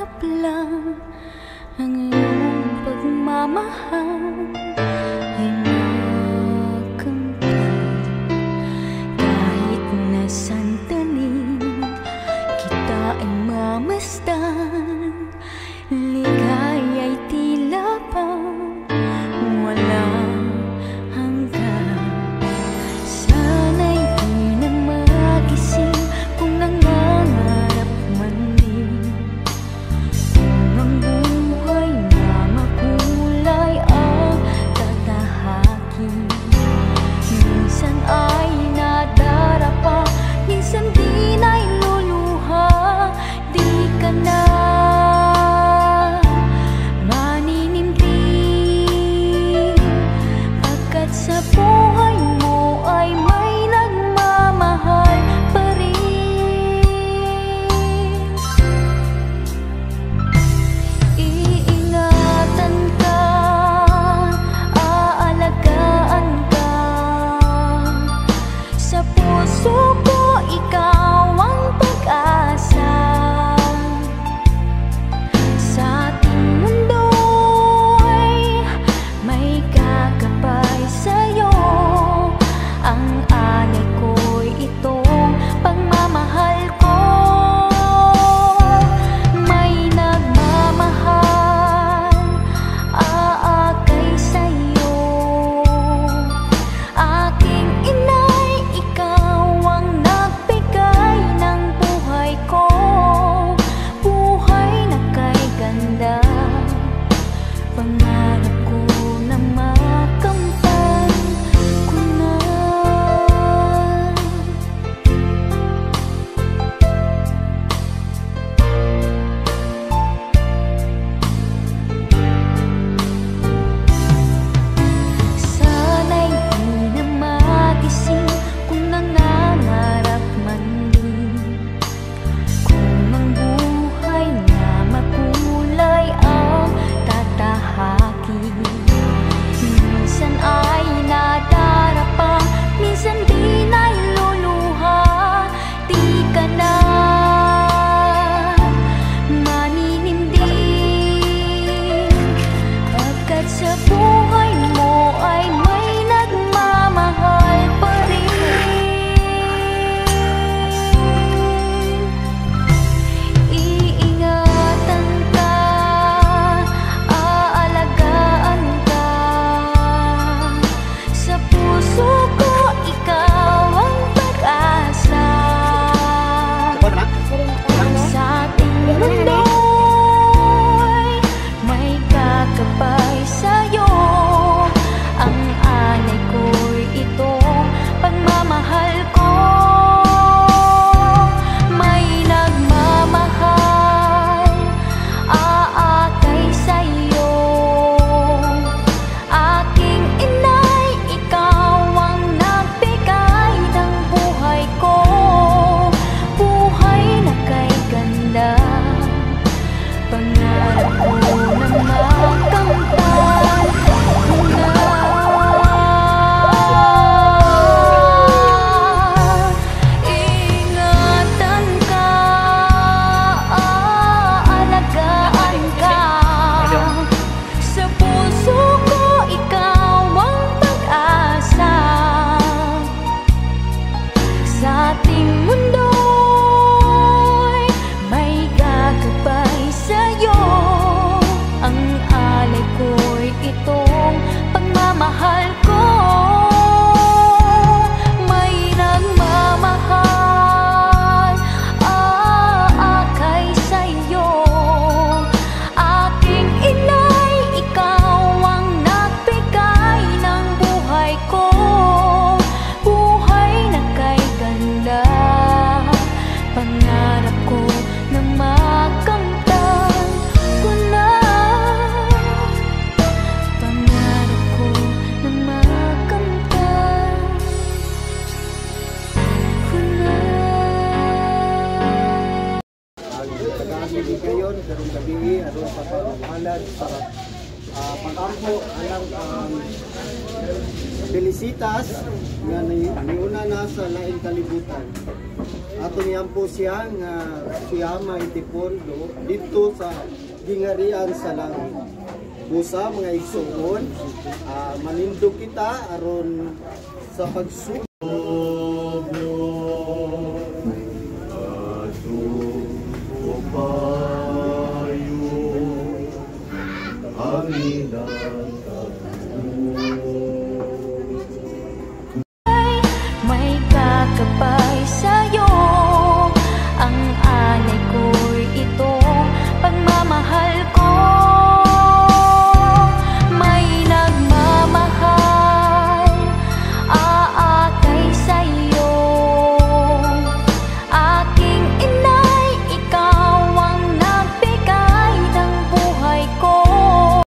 pangarap lang ang iyong pagmamahal ay makamtan. Kahit na sandali kita ay mamasdan, ligaya'y tila pa walang hanggan. Sana'y di na magising kung nangangarap man din, kung ang buhay na makulay ang tatahakin. Minsan ay nadarapa, minsan di na'y luluha. Di ka na maninindig, pagkat sa buhay mo ay may nagmamahal pa rin. Iingatan ka, aalagaan ka, sa puso ko ikaw ang pag-asa. Sa ating mundo'y may kakapay sa'yo, ang alay ko'y itong pagmamahal ko. May nagmamahal, aakay sa'yo. Aking inay, ikaw ang nagbigay ng buhay ko, buhay na kay ganda. Pangarap ko na makamtan ko na. Sana'y di na magising kung nangangarap man din, kung ang buhay na makulay ang tatahakin. Minsan ay nadarapa, minsan di na'y luluha. Di ka na maninindig, pagkat sa buhay mo ay may nagmamahal pa rin. Iingatan ka, aalagaan ka, sa puso ko ikaw ang pag-asa. Sa ating mundo'y may kakapay sa'yo, ang alay ko'y itong pagmamahal ko. May nagmamahal, aakay sa'yo. Aking inay, ikaw ang nagbigay ng buhay ko, buhay na kay ganda. Pangarap ko na makamtan ko na. Ingatan ka, aalagaan ka, sa puso ko ikaw ang pag-asa. Sa ating mundo'y may gagabay sa'yo, ang alay ko'y itong pagmamahal ko. May nagmamahal, aakay sa'yo. Aking inay, ikaw ang nagbigay ng buhay ko, buhay na kay ganda. Pangarap ko na makamtan ko na. Pangarap ko na makamtan ko na. Pag-aasili kayo, darong gabi, aron sa pamahalan, sa pag-ampo, anang Felicitas, nga niuna na sa laing kalibutan. ato niyan po siya nga siya maitipon dito sa gingarian sa langit. Busa mga igsoon, manindo kita aron sa pagsugo